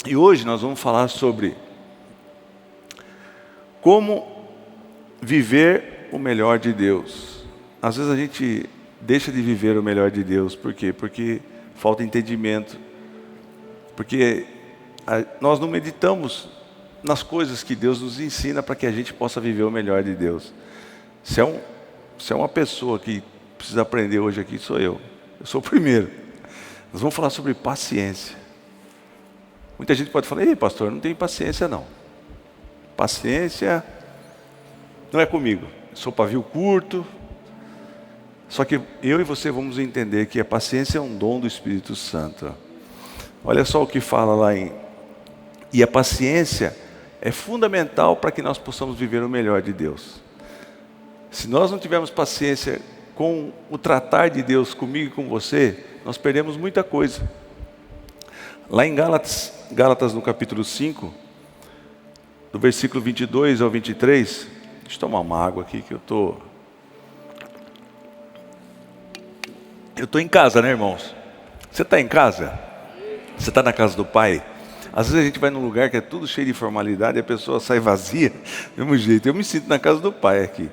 E hoje nós vamos falar sobre como viver o melhor de Deus. Às vezes a gente deixa de viver o melhor de Deus. Por quê? Porque falta entendimento. Porque nós não meditamos nas coisas que Deus nos ensina para que a gente possa viver o melhor de Deus. Se é uma pessoa que precisa aprender hoje aqui, sou eu. Eu sou o primeiro. Nós vamos falar sobre paciência. Muita gente pode falar: ei, pastor, eu não tenho paciência não. Paciência não é comigo. Eu sou pavio curto. Só que eu e você vamos entender que a paciência é um dom do Espírito Santo. Olha só o que fala lá em... E a paciência é fundamental para que nós possamos viver o melhor de Deus. Se nós não tivermos paciência com o tratar de Deus comigo e com você, nós perdemos muita coisa. Lá em Gálatas no capítulo 5, do versículo 22 ao 23, deixa eu tomar uma água aqui que eu estou em casa, né, irmãos? Você está em casa? Você está na casa do Pai? Às vezes a gente vai num lugar que é tudo cheio de formalidade e a pessoa sai vazia, do mesmo jeito. Eu me sinto na casa do Pai aqui.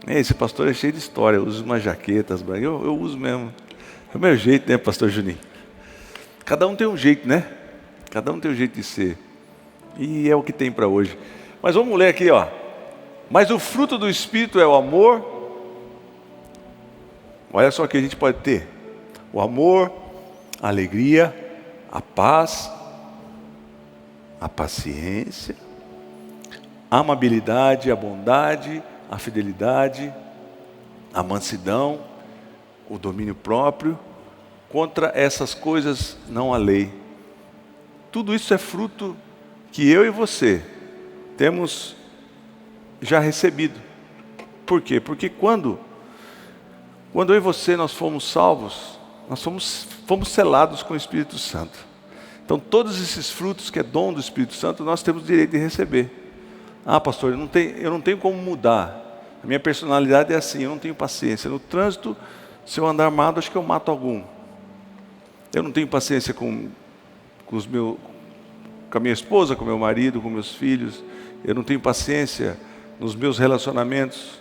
Esse pastor é cheio de história, eu uso umas jaquetas, eu uso mesmo. É o meu jeito, né, pastor Juninho? Cada um tem um jeito, né? Cada um tem um jeito de ser. E é o que tem para hoje. Mas vamos ler aqui, ó. Mas o fruto do Espírito é o amor. Olha só o que a gente pode ter: o amor, a alegria, a paz, a paciência, a amabilidade, a bondade, a fidelidade, a mansidão, o domínio próprio. Contra essas coisas não há lei. Tudo isso é fruto que eu e você temos já recebido. Por quê? Porque quando eu e você nós fomos salvos, nós fomos selados com o Espírito Santo. Então todos esses frutos que é dom do Espírito Santo, nós temos direito de receber. Ah, pastor, eu não tenho como mudar. A minha personalidade é assim, eu não tenho paciência. No trânsito, se eu andar armado, acho que eu mato algum. Eu não tenho paciência com a minha esposa, com o meu marido, com meus filhos. Eu não tenho paciência nos meus relacionamentos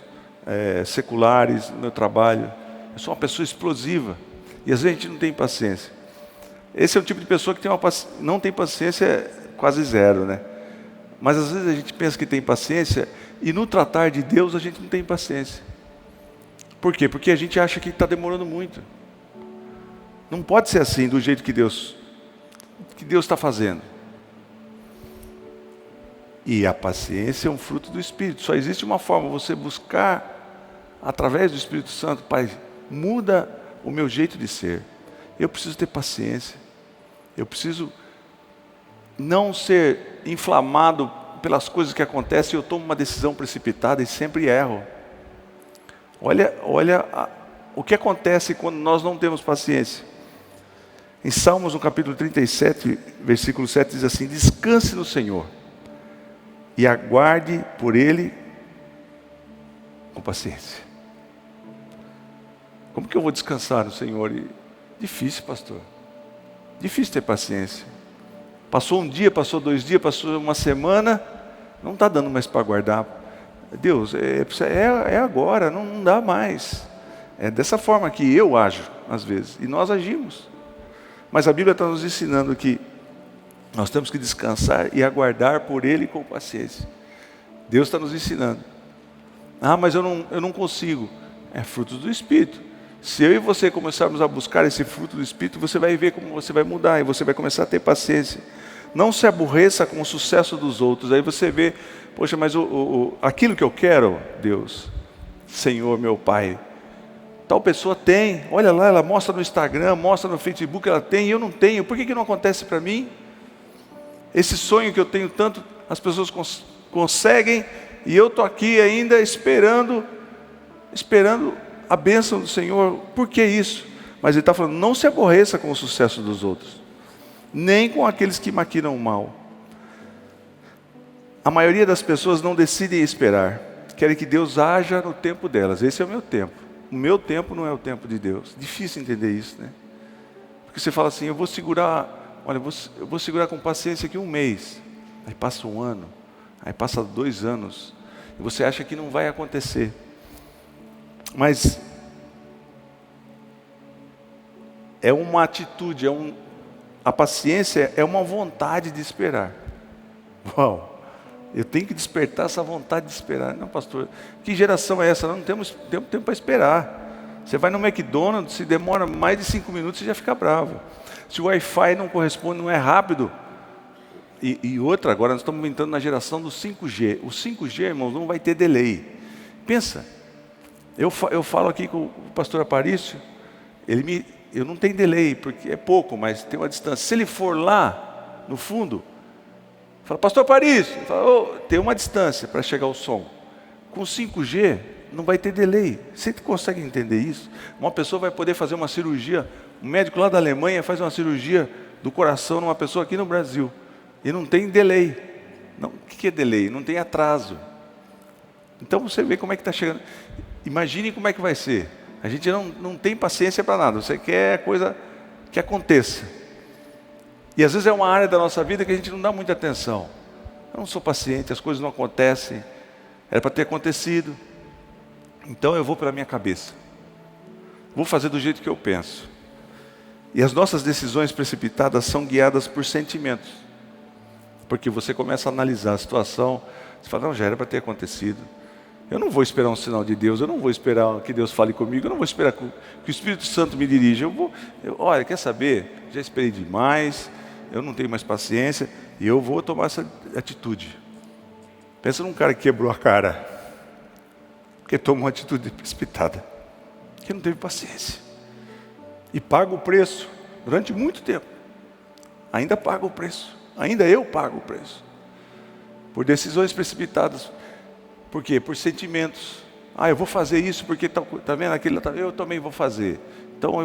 seculares, no meu trabalho. Eu sou uma pessoa explosiva. E às vezes a gente não tem paciência. Esse é o tipo de pessoa que não tem paciência quase zero, né? Mas às vezes a gente pensa que tem paciência e no tratar de Deus a gente não tem paciência. Por quê? Porque a gente acha que está demorando muito. Não pode ser assim, do jeito que Deus está fazendo. E a paciência é um fruto do Espírito. Só existe uma forma: você buscar através do Espírito Santo. Pai, muda o meu jeito de ser. Eu preciso ter paciência. Eu preciso não ser inflamado pelas coisas que acontecem. Eu tomo uma decisão precipitada e sempre erro. Olha o que acontece quando nós não temos paciência. Em Salmos, no capítulo 37, versículo 7, diz assim: descanse no Senhor e aguarde por Ele com paciência. Como que eu vou descansar no Senhor? Difícil, pastor. Difícil ter paciência. Passou um dia, passou 2 dias, passou uma semana, não está dando mais para aguardar. Deus, é agora, não dá mais. É dessa forma que eu ajo, às vezes, e nós agimos. Mas a Bíblia está nos ensinando que nós temos que descansar e aguardar por Ele com paciência. Deus está nos ensinando. Ah, mas eu não consigo. É fruto do Espírito. Se eu e você começarmos a buscar esse fruto do Espírito, você vai ver como você vai mudar e você vai começar a ter paciência. Não se aborreça com o sucesso dos outros. Aí você vê: poxa, mas aquilo que eu quero, Deus, Senhor, meu Pai, tal pessoa tem, olha lá, ela mostra no Instagram, mostra no Facebook, ela tem, e eu não tenho. Por que não acontece para mim? Esse sonho que eu tenho tanto, as pessoas conseguem, e eu estou aqui ainda esperando a bênção do Senhor. Por que isso? Mas ele está falando: não se aborreça com o sucesso dos outros, nem com aqueles que maquinam o mal. A maioria das pessoas não decidem esperar, querem que Deus haja no tempo delas. Esse é o meu tempo. O meu tempo não é o tempo de Deus. Difícil entender isso, né? Porque você fala assim: eu vou segurar olha, eu vou segurar com paciência aqui um mês. Aí passa um ano, aí passa 2 anos, e você acha que não vai acontecer. Mas é uma atitude, a paciência é uma vontade de esperar. Uau! Eu tenho que despertar essa vontade de esperar. Não, pastor, que geração é essa? Nós não temos tempo para esperar. Você vai no McDonald's, se demora mais de 5 minutos, você já fica bravo. Se o Wi-Fi não corresponde, não é rápido. E outra, agora nós estamos entrando na geração do 5G. O 5G, irmãos, não vai ter delay. Pensa, eu falo aqui com o pastor Aparício, eu não tenho delay, porque é pouco, mas tem uma distância. Se ele for lá, no fundo, fala, pastor Aparício, tem uma distância para chegar o som. Com 5G, não vai ter delay. Você consegue entender isso? Uma pessoa vai poder fazer uma cirurgia, um médico lá da Alemanha faz uma cirurgia do coração numa pessoa aqui no Brasil. E não tem delay. Não, o que é delay? Não tem atraso. Então você vê como é que está chegando. Imagine como é que vai ser. A gente não tem paciência para nada. Você quer a coisa que aconteça. E às vezes é uma área da nossa vida que a gente não dá muita atenção. Eu não sou paciente, as coisas não acontecem. Era para ter acontecido. Então eu vou pela minha cabeça. Vou fazer do jeito que eu penso. E as nossas decisões precipitadas são guiadas por sentimentos. Porque você começa a analisar a situação, você fala, não, já era para ter acontecido. Eu não vou esperar um sinal de Deus, eu não vou esperar que Deus fale comigo, eu não vou esperar que o Espírito Santo me dirija. Olha, quer saber? Já esperei demais, eu não tenho mais paciência, e eu vou tomar essa atitude. Pensa num cara que quebrou a cara, porque tomou uma atitude precipitada, que não teve paciência. E paga o preço, durante muito tempo. Ainda paga o preço. Ainda eu pago o preço. Por decisões precipitadas. Por quê? Por sentimentos. Eu vou fazer isso porque está vendo aquilo, eu também vou fazer. Então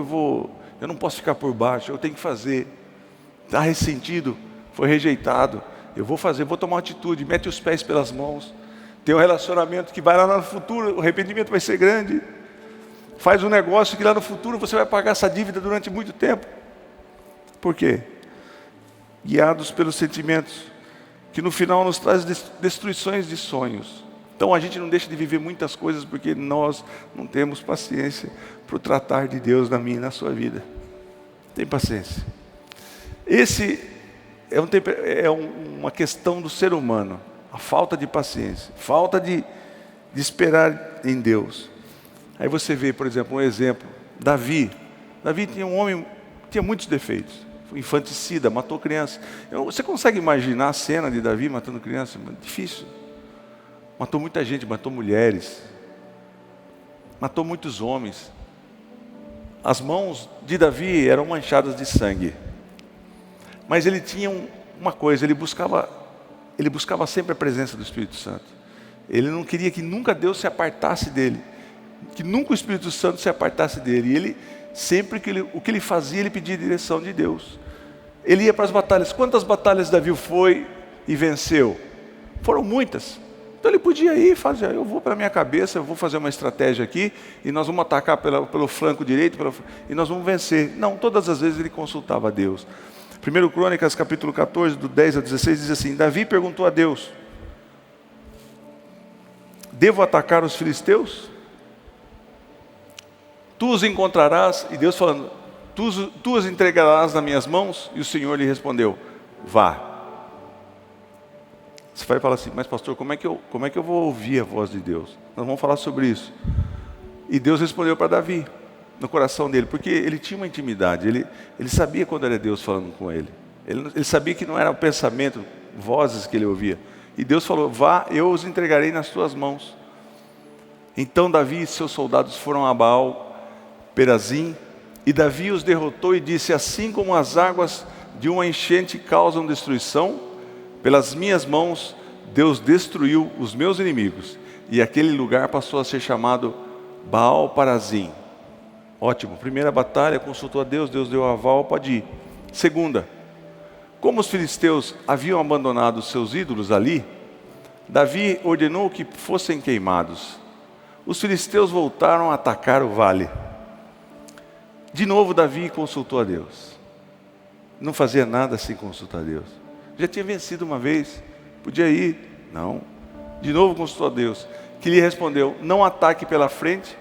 eu não posso ficar por baixo, eu tenho que fazer. Está ressentido, foi rejeitado. Eu vou fazer, vou tomar uma atitude, mete os pés pelas mãos. Tem um relacionamento que vai lá no futuro, o arrependimento vai ser grande. Faz um negócio que lá no futuro você vai pagar essa dívida durante muito tempo. Por quê? Guiados pelos sentimentos, que no final nos traz destruições de sonhos. Então a gente não deixa de viver muitas coisas porque nós não temos paciência para o tratar de Deus na minha e na sua vida. Tem paciência. Esse é uma questão do ser humano, a falta de paciência, falta de esperar em Deus. Aí você vê, por exemplo, um exemplo, Davi. Davi tinha muitos defeitos. Infanticida, matou criança. Você consegue imaginar a cena de Davi matando criança? Difícil. Matou muita gente, matou mulheres, matou muitos homens. As mãos de Davi eram manchadas de sangue. Mas ele tinha uma coisa, ele buscava sempre a presença do Espírito Santo. Ele não queria que nunca Deus se apartasse dele, que nunca o Espírito Santo se apartasse dele. E ele, sempre o que ele fazia, ele pedia a direção de Deus. Ele ia para as batalhas. Quantas batalhas Davi foi e venceu? Foram muitas. Então ele podia ir e fazer, eu vou para a minha cabeça, eu vou fazer uma estratégia aqui, e nós vamos atacar pelo flanco direito, e nós vamos vencer. Não, todas as vezes ele consultava a Deus. 1 Crônicas, capítulo 14, do 10 a 16, diz assim, Davi perguntou a Deus, devo atacar os filisteus? Tu os encontrarás, e Deus falando, tu os entregarás nas minhas mãos? E o Senhor lhe respondeu, vá. Você vai falar assim, mas pastor, como é que eu vou ouvir a voz de Deus? Nós vamos falar sobre isso. E Deus respondeu para Davi, no coração dele, porque ele tinha uma intimidade, ele sabia quando era Deus falando com ele. Ele sabia que não era o pensamento, vozes que ele ouvia. E Deus falou, vá, eu os entregarei nas tuas mãos. Então Davi e seus soldados foram a Baal Perazim, e Davi os derrotou e disse, assim como as águas de uma enchente causam destruição, pelas minhas mãos Deus destruiu os meus inimigos. E aquele lugar passou a ser chamado Baal Perazim. Ótimo, primeira batalha, consultou a Deus, Deus deu aval, pode ir. Segunda, como os filisteus haviam abandonado os seus ídolos ali, Davi ordenou que fossem queimados. Os filisteus voltaram a atacar o vale. De novo Davi consultou a Deus. não fazia nada sem consultar a Deus. Já tinha vencido uma vez, podia ir. Não. De novo consultou a Deus, que lhe respondeu: não ataque pela frente,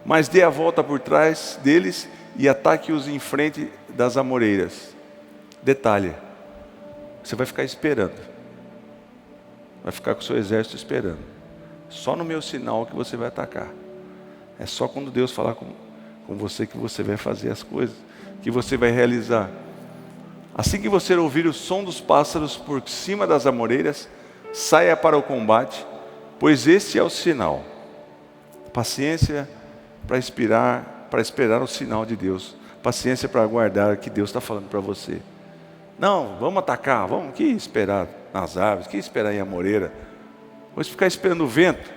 mas dê a volta por trás deles e ataque-os em frente das amoreiras. Detalhe, você vai ficar esperando. Vai ficar com o seu exército esperando. Só no meu sinal que você vai atacar. É só quando Deus falar com você que você vai fazer as coisas, que você vai realizar. Assim que você ouvir o som dos pássaros por cima das amoreiras, saia para o combate, pois esse é o sinal. Paciência para esperar o sinal de Deus. Paciência para aguardar o que Deus está falando para você. Não, vamos atacar, vamos, que esperar nas árvores, que esperar em amoreira. Vamos ficar esperando o vento.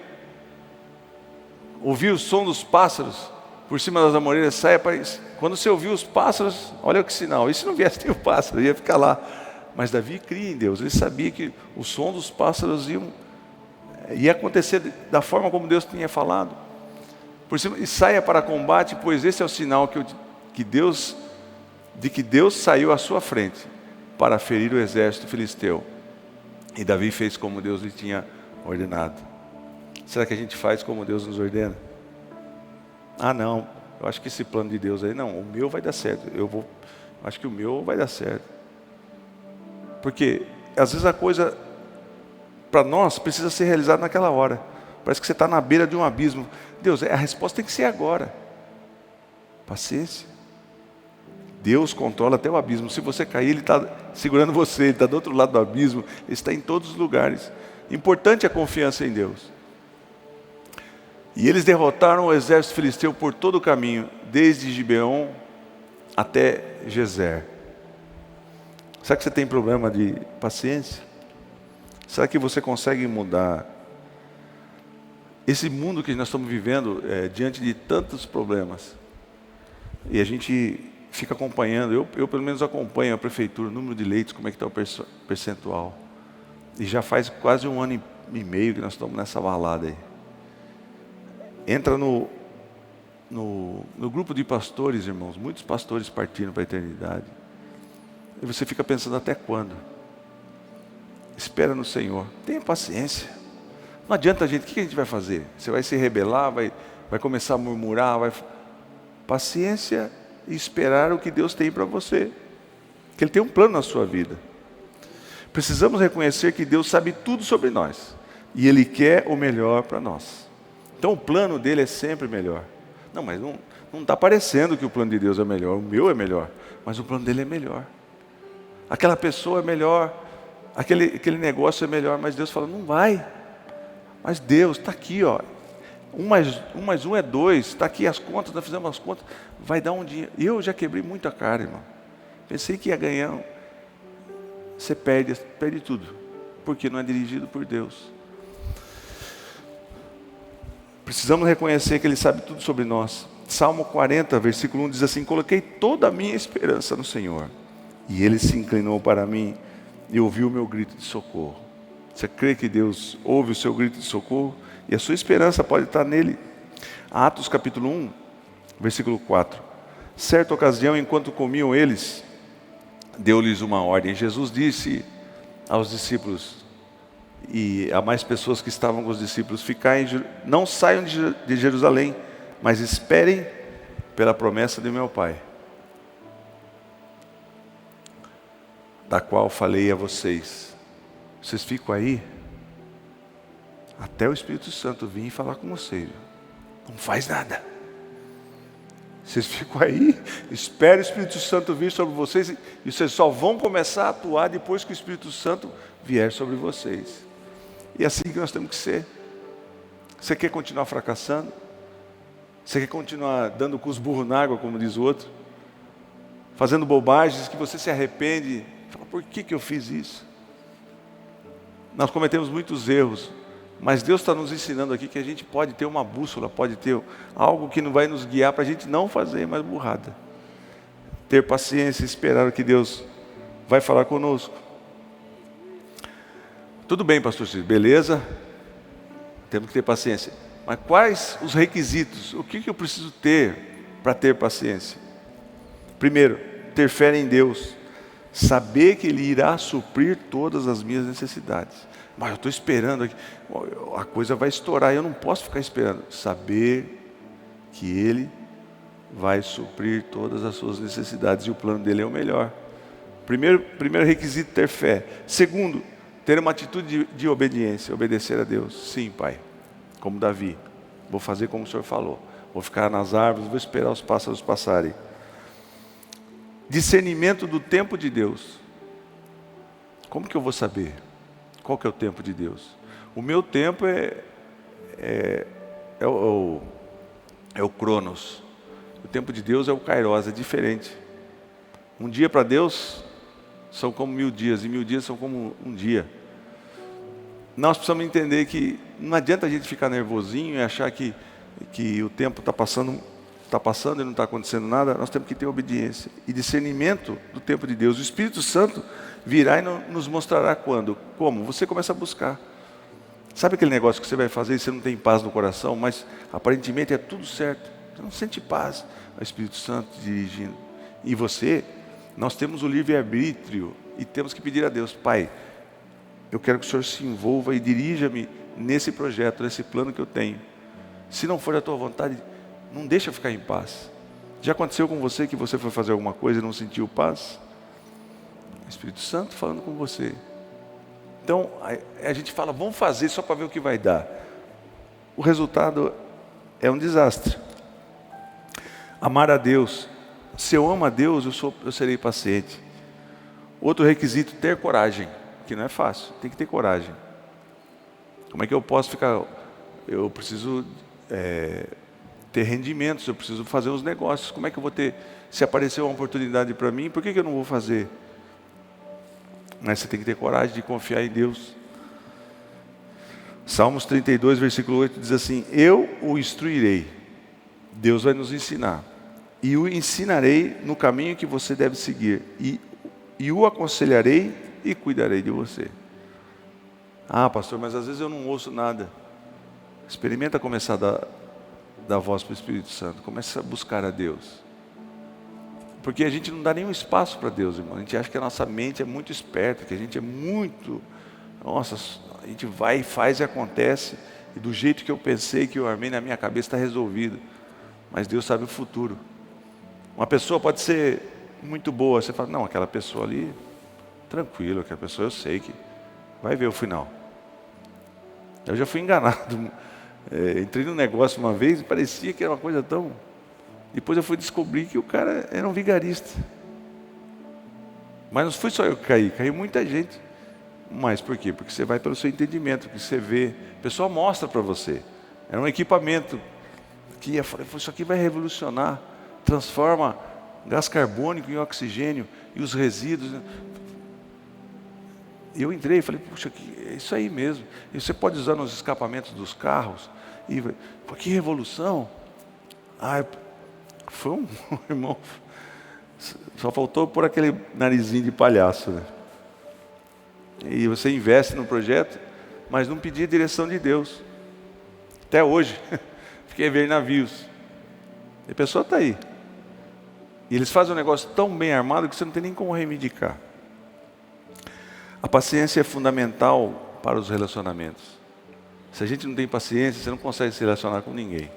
Ouvir o som dos pássaros por cima das amoreiras, saia para isso. Quando você ouvir os pássaros, olha que sinal. E se não viesse nenhum pássaro, ia ficar lá. Mas Davi cria em Deus, ele sabia que o som dos pássaros ia acontecer da forma como Deus tinha falado. Por cima, e saia para combate, pois esse é o sinal de que Deus saiu à sua frente para ferir o exército filisteu. E Davi fez como Deus lhe tinha ordenado. Será que a gente faz como Deus nos ordena? Ah, não, eu acho que esse plano de Deus aí, não, o meu vai dar certo. Acho que o meu vai dar certo. Porque às vezes a coisa para nós precisa ser realizada naquela hora. Parece que você está na beira de um abismo. Deus, a resposta tem que ser agora. Paciência. Deus controla até o abismo. Se você cair, Ele está segurando você, Ele está do outro lado do abismo, Ele está em todos os lugares. Importante a confiança em Deus. E eles derrotaram o exército filisteu por todo o caminho, desde Gibeon até Gezer. Será que você tem problema de paciência? Será que você consegue mudar? Esse mundo que nós estamos vivendo, diante de tantos problemas, e a gente fica acompanhando, eu pelo menos acompanho a prefeitura, o número de leitos, como é que está o percentual. E já faz quase 1 ano e meio que nós estamos nessa balada aí. Entra no grupo de pastores, irmãos, muitos pastores partiram para a eternidade. E você fica pensando, até quando? Espera no Senhor, tenha paciência. Não adianta o que a gente vai fazer? Você vai se rebelar, vai começar a murmurar, paciência e esperar o que Deus tem para você. Que Ele tem um plano na sua vida. Precisamos reconhecer que Deus sabe tudo sobre nós. E Ele quer o melhor para nós. Então o plano dele é sempre melhor. Não, mas não está parecendo que o plano de Deus é melhor. O meu é melhor, mas o plano dele é melhor. Aquela pessoa é melhor, aquele negócio é melhor, mas Deus fala, não vai. Mas Deus está aqui, ó. 1 mais 1 é 2, está aqui as contas, nós fizemos as contas, vai dar um dinheiro. Eu já quebrei muito a cara, irmão. Pensei que ia ganhar. Você perde tudo, porque não é dirigido por Deus. Precisamos reconhecer que Ele sabe tudo sobre nós. Salmo 40, versículo 1 diz assim: coloquei toda a minha esperança no Senhor, e Ele se inclinou para mim e ouviu o meu grito de socorro. Você crê que Deus ouve o seu grito de socorro? E a sua esperança pode estar nele. Atos capítulo 1, versículo 4. Certa ocasião, enquanto comiam eles, deu-lhes uma ordem. Jesus disse aos discípulos e a mais pessoas que estavam com os discípulos: não saiam de Jerusalém, mas esperem pela promessa de meu Pai, da qual falei a vocês. Vocês ficam aí até o Espírito Santo vir e falar com vocês. Não faz nada. Vocês ficam aí, esperem o Espírito Santo vir sobre vocês, e vocês só vão começar a atuar depois que o Espírito Santo vier sobre vocês. E é assim que nós temos que ser. Você quer continuar fracassando? Você quer continuar dando com os burros na água, como diz o outro? Fazendo bobagens que você se arrepende? Fala, por que eu fiz isso? Nós cometemos muitos erros, mas Deus está nos ensinando aqui que a gente pode ter uma bússola, pode ter algo que não vai nos guiar para a gente não fazer mais burrada. Ter paciência, esperar o que Deus vai falar conosco. Tudo bem, pastor Ciro, beleza? Temos que ter paciência. Mas quais os requisitos? O que eu preciso ter para ter paciência? Primeiro, ter fé em Deus. Saber que Ele irá suprir todas as minhas necessidades. Mas eu estou esperando aqui, a coisa vai estourar, eu não posso ficar esperando. Saber que Ele vai suprir todas as suas necessidades e o plano dele é o melhor. Primeiro requisito, ter fé. Segundo, ter uma atitude de obediência, obedecer a Deus. Sim, Pai, como Davi, vou fazer como o Senhor falou. Vou ficar nas árvores, vou esperar os pássaros passarem. Discernimento do tempo de Deus. Como que eu vou saber qual que é o tempo de Deus? O meu tempo é o Cronos. O tempo de Deus é o Kairos, é diferente. Um dia para Deus são como 1000 dias, e 1000 dias são como um dia. Nós precisamos entender que não adianta a gente ficar nervosinho e achar que o tempo está passando e não está acontecendo nada. Nós temos que ter obediência e discernimento do tempo de Deus. O Espírito Santo virá e nos mostrará quando. Como? Você começa a buscar. Sabe aquele negócio que você vai fazer e você não tem paz no coração, mas aparentemente é tudo certo. Você não sente paz. É o Espírito Santo dirigindo. E você, nós temos o livre-arbítrio e temos que pedir a Deus: Pai, eu quero que o Senhor se envolva e dirija-me nesse projeto, nesse plano que eu tenho. Se não for da tua vontade, não deixa eu ficar em paz. Já aconteceu com você que você foi fazer alguma coisa e não sentiu paz? O Espírito Santo falando com você. Então, a gente fala, vamos fazer só para ver o que vai dar. O resultado é um desastre. Amar a Deus. Se eu amo a Deus, eu serei paciente. Outro requisito, ter coragem. Que não é fácil, tem que ter coragem. Como é que eu posso ficar... Eu preciso ter rendimentos, eu preciso fazer uns negócios. Como é que eu vou ter... Se aparecer uma oportunidade para mim, por que eu não vou fazer? Mas você tem que ter coragem de confiar em Deus. Salmos 32, versículo 8 diz assim: eu o instruirei. Deus vai nos ensinar. E o ensinarei no caminho que você deve seguir. E o aconselharei e cuidarei de você. Ah, pastor, mas às vezes eu não ouço nada. Experimenta começar a dar voz para o Espírito Santo. Começa a buscar a Deus. Porque a gente não dá nenhum espaço para Deus, irmão. A gente acha que a nossa mente é muito esperta, que a gente é muito... Nossa, a gente vai e faz e acontece. E do jeito que eu pensei, que eu armei na minha cabeça, está resolvido. Mas Deus sabe o futuro. Uma pessoa pode ser muito boa. Você fala, não, aquela pessoa ali, tranquilo, aquela pessoa eu sei que vai ver o final. Eu já fui enganado. Entrei num negócio uma vez e parecia que era uma coisa tão... Depois eu fui descobrir que o cara era um vigarista. Mas não foi só eu que caí, caiu muita gente. Mas por quê? Porque você vai pelo seu entendimento, porque você vê, o pessoal mostra para você. Era um equipamento que ia falar, isso aqui vai revolucionar, transforma gás carbônico em oxigênio e os resíduos. E eu entrei e falei, puxa, é isso aí mesmo. E você pode usar nos escapamentos dos carros. E pô, que revolução. Foi um irmão, só faltou pôr aquele narizinho de palhaço, né? E você investe no projeto, mas não pedia a direção de Deus. Até hoje, fiquei vendo navios. E a pessoa está aí. E eles fazem um negócio tão bem armado que você não tem nem como reivindicar. A paciência é fundamental para os relacionamentos. Se a gente não tem paciência, você não consegue se relacionar com ninguém.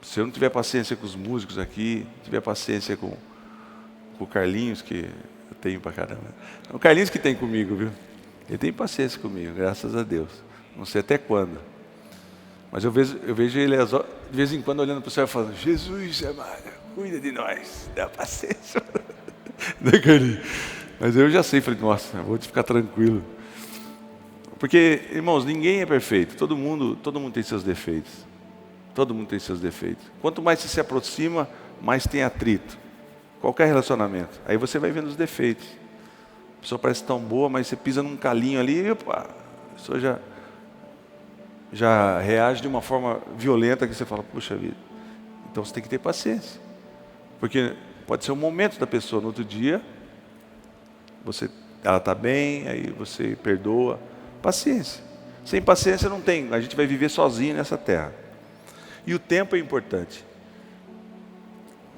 Se eu não tiver paciência com os músicos aqui, tiver paciência com o Carlinhos, que eu tenho pra caramba. O Carlinhos que tem comigo, viu? Ele tem paciência comigo, graças a Deus. Não sei até quando. Mas eu vejo ele de vez em quando olhando para o céu e falando, Jesus amado, cuida de nós, dá paciência. Né, Carlinhos? Mas eu já sei, falei, nossa, vou te ficar tranquilo. Porque, irmãos, ninguém é perfeito. Todo mundo tem seus defeitos. Todo mundo tem seus defeitos. Quanto mais você se aproxima, mais tem atrito. Qualquer relacionamento. Aí você vai vendo os defeitos. A pessoa parece tão boa, mas você pisa num calinho ali e opa, a pessoa já reage de uma forma violenta que você fala, puxa vida. Então você tem que ter paciência. Porque pode ser o momento da pessoa. No outro dia, ela está bem, aí você perdoa. Paciência. Sem paciência não tem. A gente vai viver sozinho nessa terra. E o tempo é importante.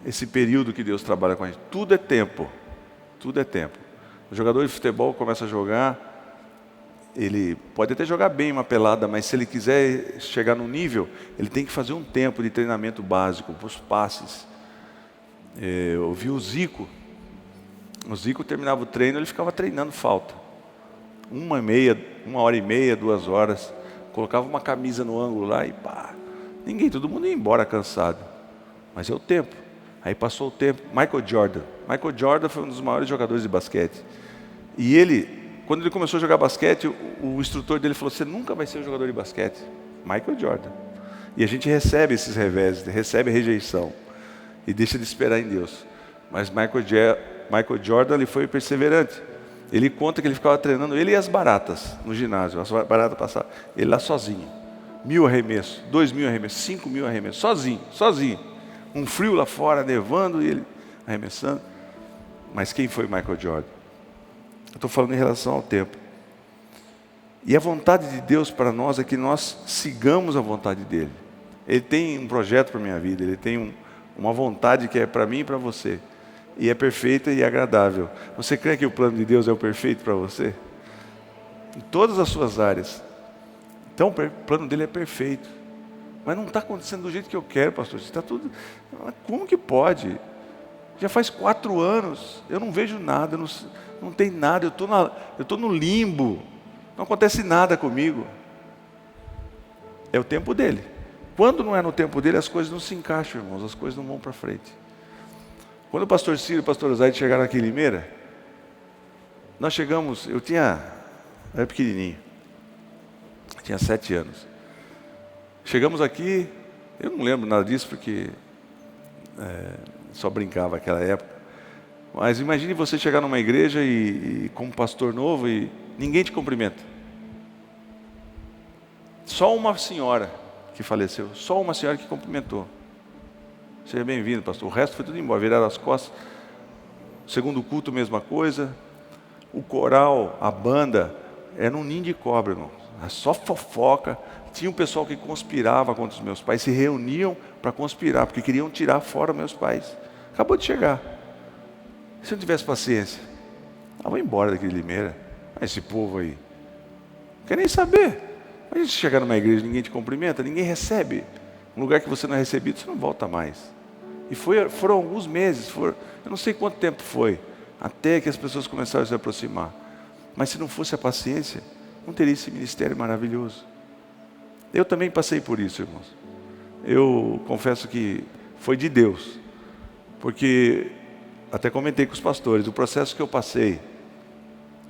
esse período que Deus trabalha com a gente. Tudo é tempo. Tudo é tempo. O jogador de futebol começa a jogar, ele pode até jogar bem uma pelada, mas se ele quiser chegar no nível, ele tem que fazer um tempo de treinamento básico, para os passes. Eu vi o Zico terminava o treino, ele ficava treinando falta. 1h30, 2 horas, colocava uma camisa no ângulo lá e pá. Todo mundo ia embora cansado. Mas é o tempo. Aí passou o tempo. Michael Jordan foi um dos maiores jogadores de basquete. E quando ele começou a jogar basquete, o instrutor dele falou: você nunca vai ser um jogador de basquete. Michael Jordan. E a gente recebe esses reveses, recebe rejeição. E deixa de esperar em Deus. Mas Michael Jordan, ele foi perseverante. Ele conta que ele ficava treinando, ele e as baratas, no ginásio. As baratas passavam, ele lá sozinho. 1.000 arremessos, 2.000 arremessos, 5.000 arremessos, sozinho. Um frio lá fora, nevando, e ele arremessando. Mas quem foi Michael Jordan? Eu estou falando em relação ao tempo. E a vontade de Deus para nós é que nós sigamos a vontade dEle. Ele tem um projeto para a minha vida, Ele tem uma vontade que é para mim e para você. E é perfeita e agradável. Você crê que o plano de Deus é o perfeito para você? Em todas as suas áreas. Então o plano dele é perfeito. Mas não está acontecendo do jeito que eu quero, pastor. Está tudo. Como que pode? Já faz 4 anos, eu não vejo nada, não tem nada, eu estou no limbo. Não acontece nada comigo. É o tempo dele. Quando não é no tempo dele, as coisas não se encaixam, irmãos, as coisas não vão para frente. Quando o pastor Ciro e o pastor Osaide chegaram aqui em Limeira, nós chegamos, era pequenininho, tinha 7 anos. Chegamos aqui, eu não lembro nada disso porque só brincava naquela época. Mas imagine você chegar numa igreja e como pastor novo e ninguém te cumprimenta. Só uma senhora que faleceu, só uma senhora que cumprimentou. Seja bem-vindo, pastor. O resto foi tudo embora, viraram as costas. Segundo culto, mesma coisa. O coral, a banda, era um ninho de cobra, irmão. Só fofoca. Tinha um pessoal que conspirava contra os meus pais, se reuniam para conspirar, porque queriam tirar fora meus pais. Acabou de chegar. Se eu não tivesse paciência, eu vou embora daquele Limeira. Esse povo aí, não quer nem saber. Mas se chegar numa igreja, ninguém te cumprimenta, ninguém recebe. Um lugar que você não é recebido, você não volta mais. E foram alguns meses, eu não sei quanto tempo foi, até que as pessoas começaram a se aproximar. Mas se não fosse a paciência, não teria esse ministério maravilhoso. Eu também passei por isso, irmãos. Eu confesso que foi de Deus. Porque, até comentei com os pastores, o processo que eu passei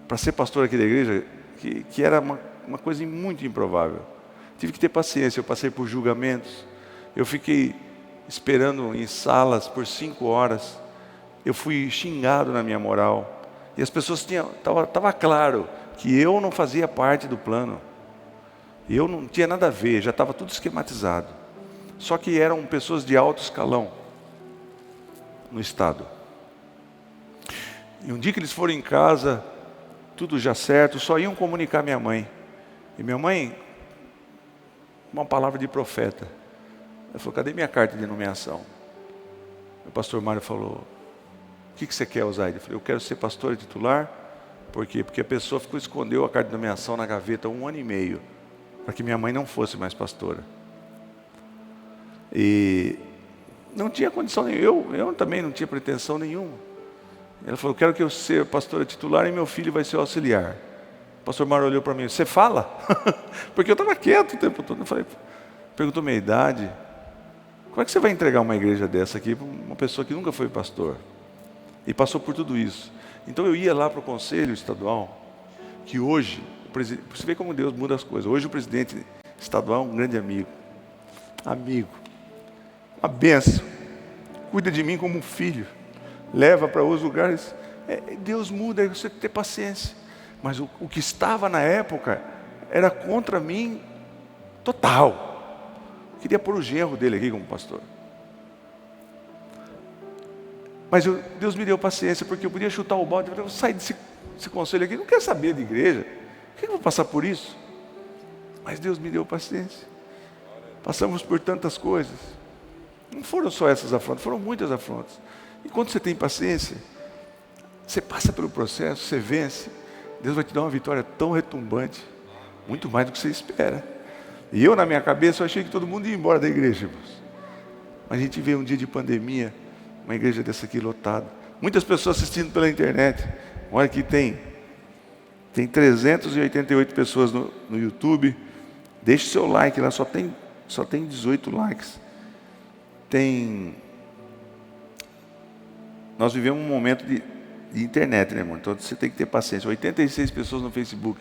para ser pastor aqui da igreja, que era uma coisa muito improvável. Tive que ter paciência, eu passei por julgamentos. Eu fiquei esperando em salas por 5 horas. Eu fui xingado na minha moral. E as pessoas estava claro que eu não fazia parte do plano. Eu não tinha nada a ver, já estava tudo esquematizado. Só que eram pessoas de alto escalão no estado. E um dia que eles foram em casa, tudo já certo, só iam comunicar minha mãe. E minha mãe, uma palavra de profeta. Ela falou: cadê minha carta de nomeação? O pastor Mário falou: o que você quer, Osaide? Eu falei: eu quero ser pastor titular. Por quê? Porque a pessoa escondeu a carta de nomeação na gaveta 1 ano e meio, para que minha mãe não fosse mais pastora. E não tinha condição nenhuma, eu também não tinha pretensão nenhuma. Ela falou: quero que eu seja pastora titular e meu filho vai ser auxiliar. O pastor Mário olhou para mim: você fala? Porque eu estava quieto o tempo todo. Eu falei, perguntou minha idade. Como é que você vai entregar uma igreja dessa aqui para uma pessoa que nunca foi pastor? E passou por tudo isso. Então eu ia lá para o conselho estadual, que hoje, você vê como Deus muda as coisas. Hoje o presidente estadual é um grande amigo. Uma bênção. Cuida de mim como um filho. Leva para outros lugares. Deus muda, você tem que ter paciência. Mas o que estava na época era contra mim total. Queria pôr o genro dele aqui como pastor. Mas Deus me deu paciência, porque eu podia chutar o balde. Eu sair desse conselho aqui, não quero saber de igreja. Por que eu vou passar por isso? Mas Deus me deu paciência. Passamos por tantas coisas. Não foram só essas afrontas, foram muitas afrontas. E quando você tem paciência, você passa pelo processo, você vence, Deus vai te dar uma vitória tão retumbante, muito mais do que você espera. E eu, na minha cabeça, eu achei que todo mundo ia embora da igreja, irmãos. Mas a gente vê um dia de pandemia, uma igreja dessa aqui lotada. Muitas pessoas assistindo pela internet. Olha que tem 388 pessoas no YouTube. Deixe seu like lá, só tem 18 likes. Nós vivemos um momento de internet, né, irmão? Então você tem que ter paciência. 86 pessoas no Facebook.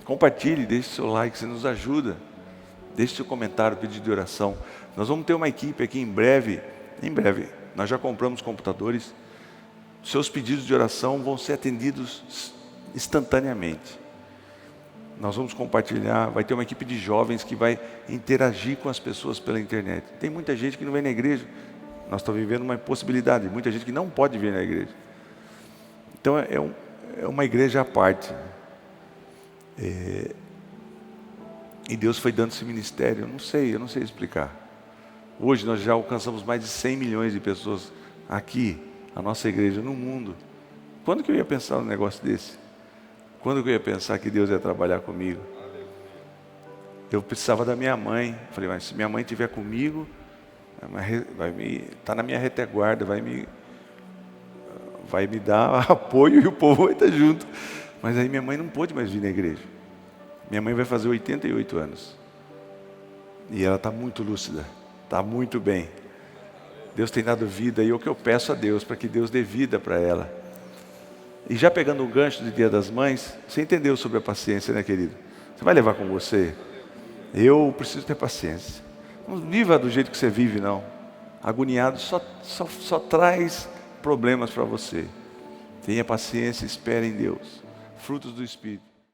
Compartilhe, deixe seu like, você nos ajuda. Deixe seu comentário, pedido de oração. Nós vamos ter uma equipe aqui em breve. Nós já compramos computadores. Seus pedidos de oração vão ser atendidos instantaneamente. Nós vamos compartilhar, vai ter uma equipe de jovens que vai interagir com as pessoas pela internet. Tem muita gente que não vem na igreja. Nós estamos vivendo uma impossibilidade, muita gente que não pode vir na igreja. Então é uma igreja à parte. E Deus foi dando esse ministério, eu não sei explicar. Hoje nós já alcançamos mais de 100 milhões de pessoas aqui, a nossa igreja, no mundo. Quando que eu ia pensar num negócio desse? Quando que eu ia pensar que Deus ia trabalhar comigo? Eu precisava da minha mãe. Falei, mas se minha mãe estiver comigo, tá na minha retaguarda, vai me dar apoio e o povo vai estar junto. Mas aí minha mãe não pôde mais vir na igreja. Minha mãe vai fazer 88 anos. E ela está muito lúcida, está muito bem. Deus tem dado vida e é o que eu peço a Deus, para que Deus dê vida para ela. E já pegando o gancho do Dia das Mães, você entendeu sobre a paciência, né, querido? Você vai levar com você? Eu preciso ter paciência. Não viva do jeito que você vive, não. Agoniado só traz problemas para você. Tenha paciência, espere em Deus. Frutos do Espírito.